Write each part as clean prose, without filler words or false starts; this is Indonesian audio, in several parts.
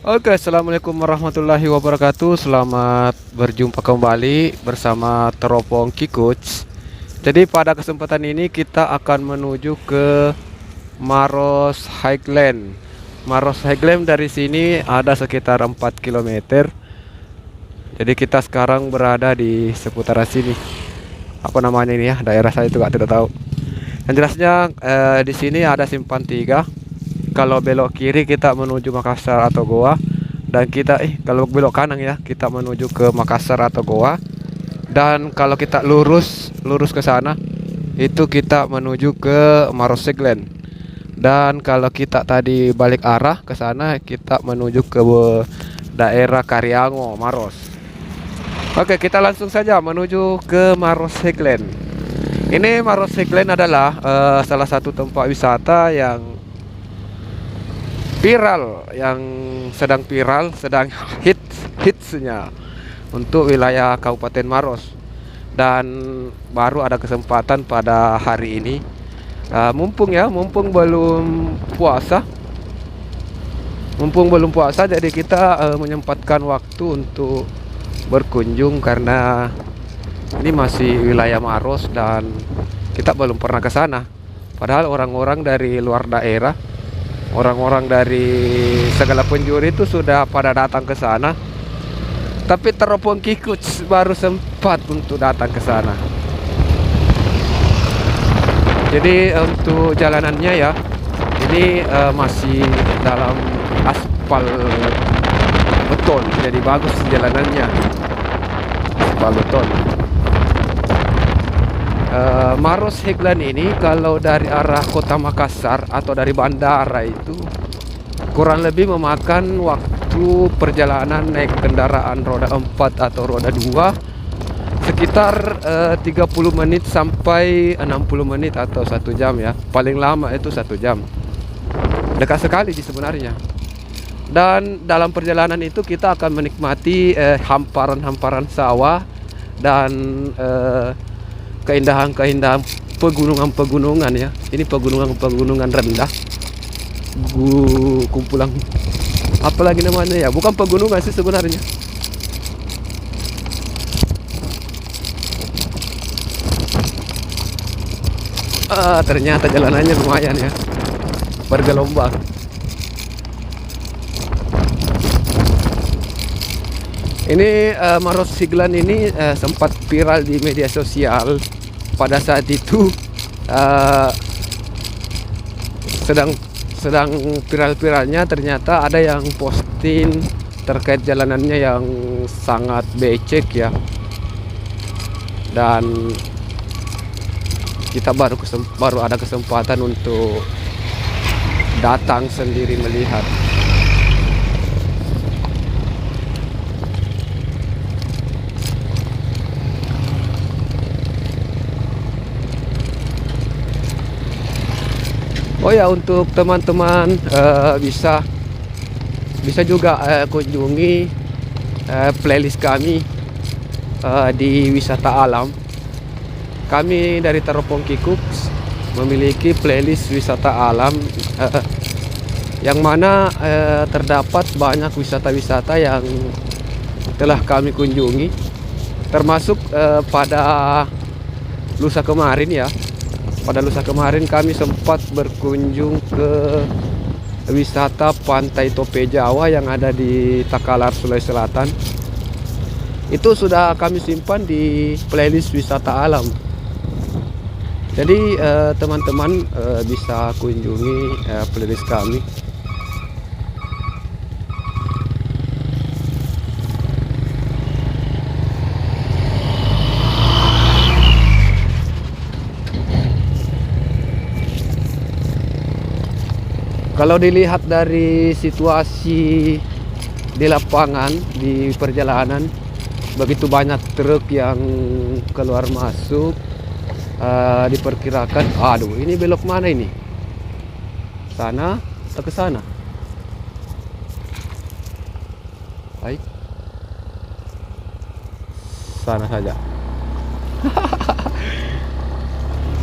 Oke, assalamualaikum warahmatullahi wabarakatuh. Selamat berjumpa kembali bersama Teropong Kikuts. Jadi pada kesempatan ini kita akan menuju ke Maros Highland. Maros Highland dari sini ada sekitar 4 kilometer. Jadi kita sekarang berada di seputaran sini. Apa namanya ini ya? Daerah saya itu tidak tahu. Yang jelasnya di sini ada Simpang 3. Kalau belok kiri kita menuju Makassar atau Goa, dan kita kalau belok kanan ya kita menuju ke Makassar atau Goa, dan kalau kita lurus ke sana itu kita menuju ke Maros Highland. Dan kalau kita tadi balik arah ke sana kita menuju ke daerah Kariango, Maros. Oke, kita langsung saja menuju ke Maros Highland. Ini Maros Highland adalah salah satu tempat wisata yang sedang viral, sedang hitsnya untuk wilayah Kabupaten Maros. Dan baru ada kesempatan pada hari ini, mumpung belum puasa, jadi kita menyempatkan waktu untuk berkunjung karena ini masih wilayah Maros dan kita belum pernah ke sana. Padahal orang-orang dari luar daerah, orang-orang dari segala penjuru itu sudah pada datang ke sana. Tapi Teropong Kikuts baru sempat untuk datang ke sana. Jadi untuk jalanannya ya, ini masih dalam aspal beton. Jadi bagus jalanannya, aspal beton. Maros Highland ini kalau dari arah kota Makassar atau dari bandara itu kurang lebih memakan waktu perjalanan naik kendaraan roda 4 atau roda 2 sekitar 30 menit sampai 60 menit atau 1 jam ya. Paling lama itu 1 jam. Dekat sekali sih sebenarnya. Dan dalam perjalanan itu kita akan menikmati hamparan-hamparan sawah dan keindahan-keindahan pegunungan-pegunungan ya. Ini pegunungan-pegunungan rendah. Kumpulan apa lagi namanya ya? Bukan pegunungan sih sebenarnya. Ternyata jalanannya lumayan ya. Bergelombang. Ini Maros Highland ini sempat viral di media sosial. Pada saat itu sedang viral-viralnya, ternyata ada yang posting terkait jalanannya yang sangat becek ya. Dan kita baru ada kesempatan untuk datang sendiri melihat. Oh ya, untuk teman-teman bisa juga kunjungi playlist kami di wisata alam. Kami dari Teropong Kikuts memiliki playlist wisata alam yang mana terdapat banyak wisata-wisata yang telah kami kunjungi, termasuk pada lusa kemarin ya. Pada lusa kemarin kami sempat berkunjung ke wisata Pantai Tope Jawa yang ada di Takalar, Sulawesi Selatan. Itu sudah kami simpan di playlist wisata alam. Jadi teman-teman bisa kunjungi playlist kami. Kalau dilihat dari situasi di lapangan, di perjalanan, begitu banyak truk yang keluar masuk, diperkirakan, aduh ini belok mana ini? Sana atau ke sana? Baik, sana saja.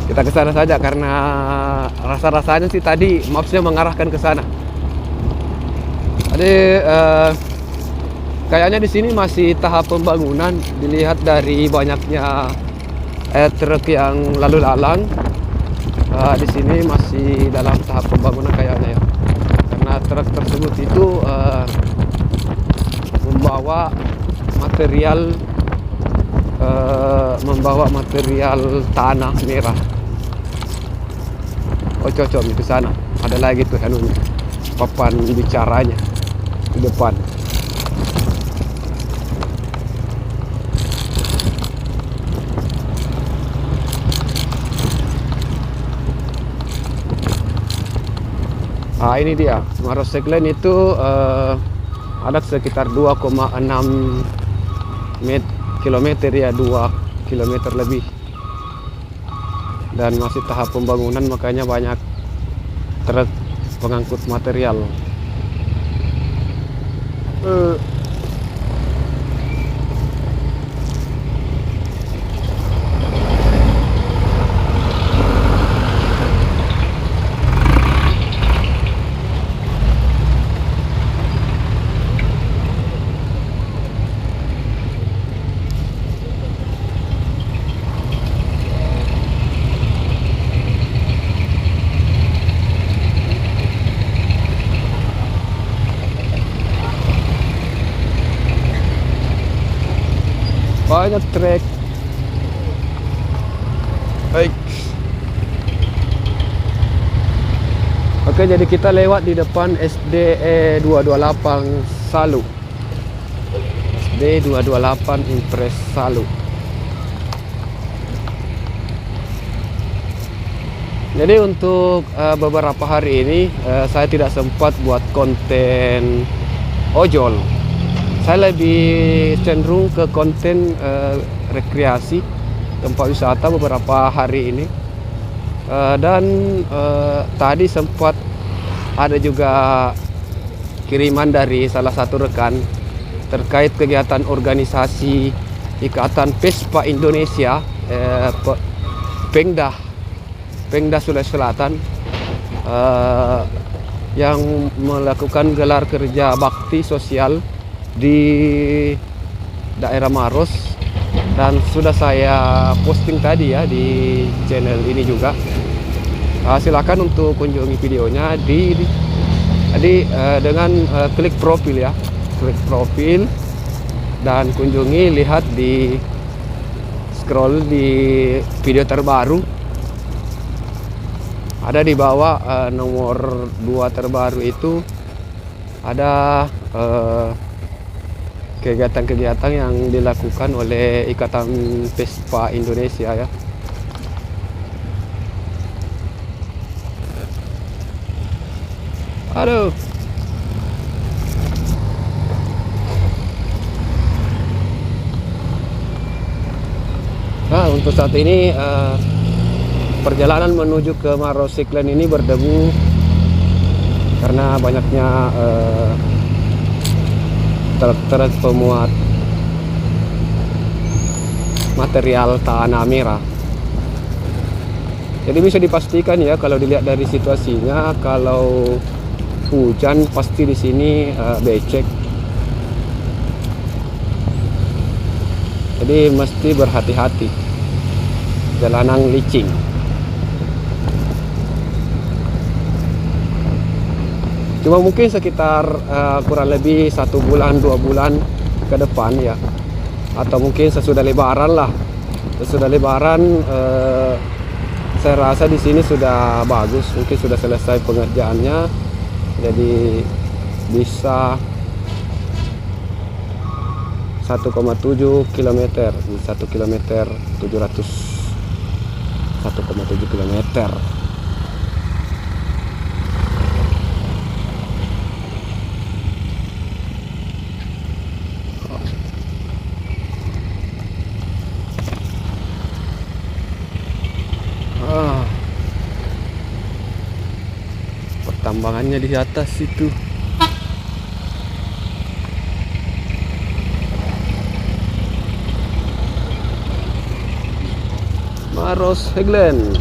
Kita ke sana saja karena rasa-rasanya sih tadi mapsnya mengarahkan ke sana. Jadi kayaknya di sini masih tahap pembangunan, dilihat dari banyaknya truk yang lalu lalang. Di sini masih dalam tahap pembangunan kayaknya ya, karena truk tersebut itu membawa material tanah merah. Oh, cocok di sana. Ada lagi tuh anunya, papan bicaranya di depan. Ini dia Maros Seglen itu ada sekitar 2,6 kilometer ya, 2 kilometer lebih, dan masih tahap pembangunan, makanya banyak truk pengangkut material. Banyak trek. Baik. Oke, jadi kita lewat di depan SDE 228 Salu. SD 228 Impres Salu. Jadi untuk beberapa hari ini saya tidak sempat buat konten ojol. Saya lebih cenderung ke konten rekreasi, tempat wisata beberapa hari ini. Dan tadi sempat ada juga kiriman dari salah satu rekan terkait kegiatan organisasi Ikatan Vespa Indonesia, Pengda Sulawesi Selatan, yang melakukan gelar kerja bakti sosial di daerah Maros, dan sudah saya posting tadi ya di channel ini juga. Silakan untuk kunjungi videonya dengan klik profil ya, klik profil dan kunjungi, lihat di scroll di video terbaru. Ada di bawah nomor 2 terbaru itu ada kegiatan-kegiatan yang dilakukan oleh Ikatan Vespa Indonesia ya. Aduh. Nah, untuk saat ini perjalanan menuju ke Maros Seglen ini berdebu karena banyaknya truk-truk pemuat material tanah merah. Jadi bisa dipastikan ya, kalau dilihat dari situasinya, kalau hujan pasti di sini becek. Jadi mesti berhati-hati, jalanan licin. Cuma mungkin sekitar kurang lebih 1 bulan 2 bulan ke depan ya, atau mungkin sesudah Lebaran lah. Sesudah Lebaran saya rasa di sini sudah bagus, mungkin sudah selesai pengerjaannya, jadi bisa 1,7 km, 1 km 700, 1,7 km. Pertambangannya di atas itu. Maros Seglen.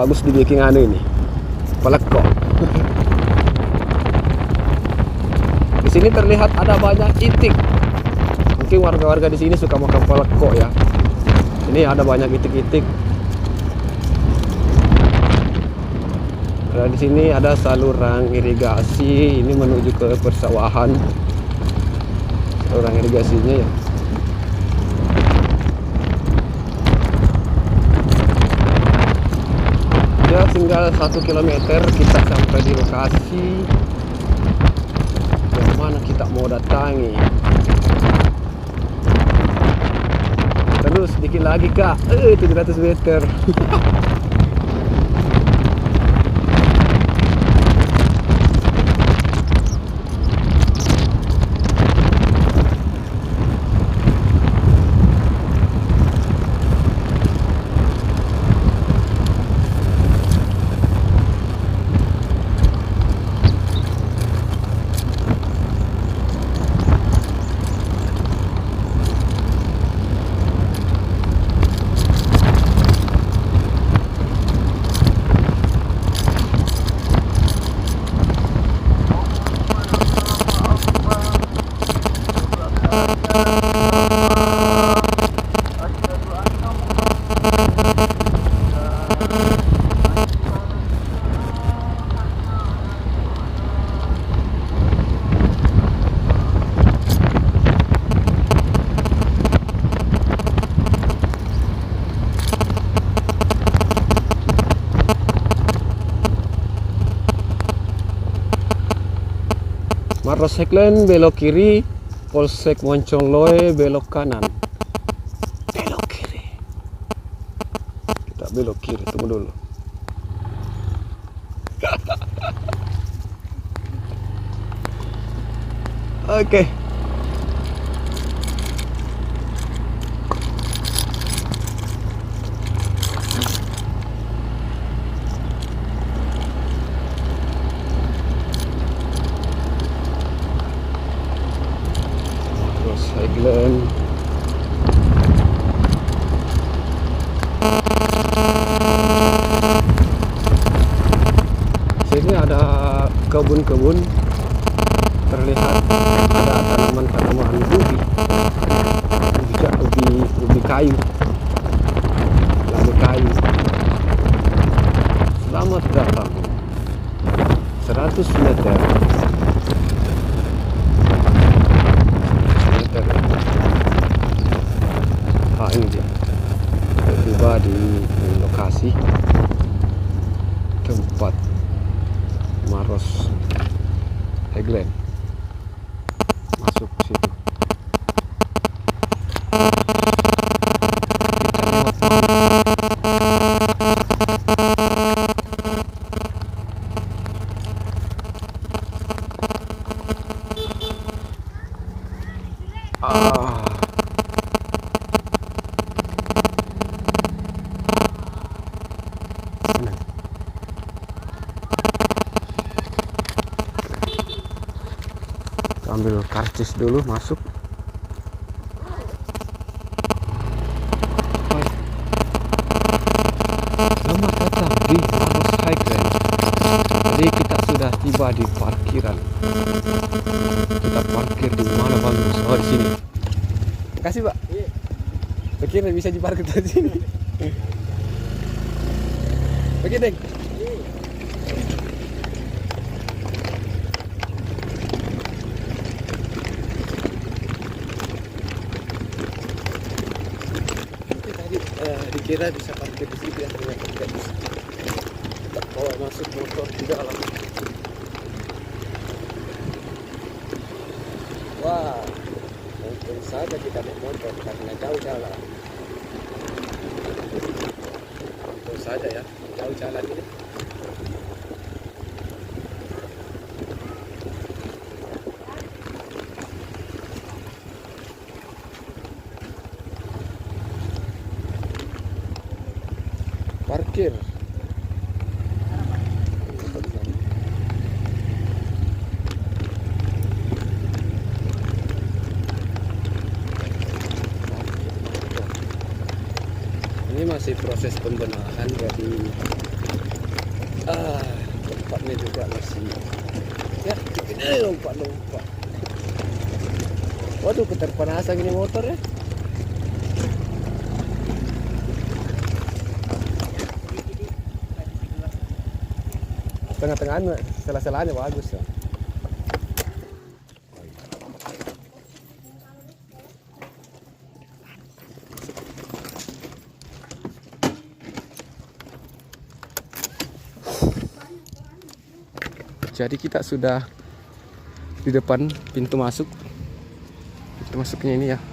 bagus dibikin anu ini. Pelekok. Di sini terlihat ada banyak itik. Mungkin warga-warga di sini suka makan pelekok ya. Ini ada banyak itik-itik. Di sini ada saluran irigasi. Ini menuju ke persawahan. Saluran irigasinya ya. Ya, tinggal 1 kilometer kita sampai di lokasi yang mana kita mau datangi. Terus sedikit lagi kak, 700 meter. Maros Heglen belok kiri, Polsek Moncongloe belok kanan. Belok kiri. Kita belok kiri, tunggu dulu. Oke. Heglen. Sini ada kebun-kebun, terlihat ada tanaman-tanaman ubi kayu, labu kayu. Selamat datang 100 meter. Ini dia, tiba di lokasi tempat Maros Heglen. Masuk situ. Ambil karcis dulu masuk. Selamat datang di Maros Heglen. Jadi kita sudah tiba di parkiran. Kita parkir di mana bagus? Oh di sini. Makasih Pak. Bagaimana bisa diparkir di sini? Oke Deng. Dikira bisa parkir di situ ya, ternyata tidak bisa. Kita bawa masuk motor di dalam. Wah, mungkin saja kita naik motor karena jauh jalan. Mungkin saja ya, jauh jalan ini. Parkir. Ini masih proses pembenahan, jadi Ah, tempatnya juga masih ya gini lompat. Waduh, keterpanasan gini motor ya. Tengah-tengahnya, sela-selanya bagus ya. Jadi kita sudah di depan pintu masuk. Pintu masuknya ini ya.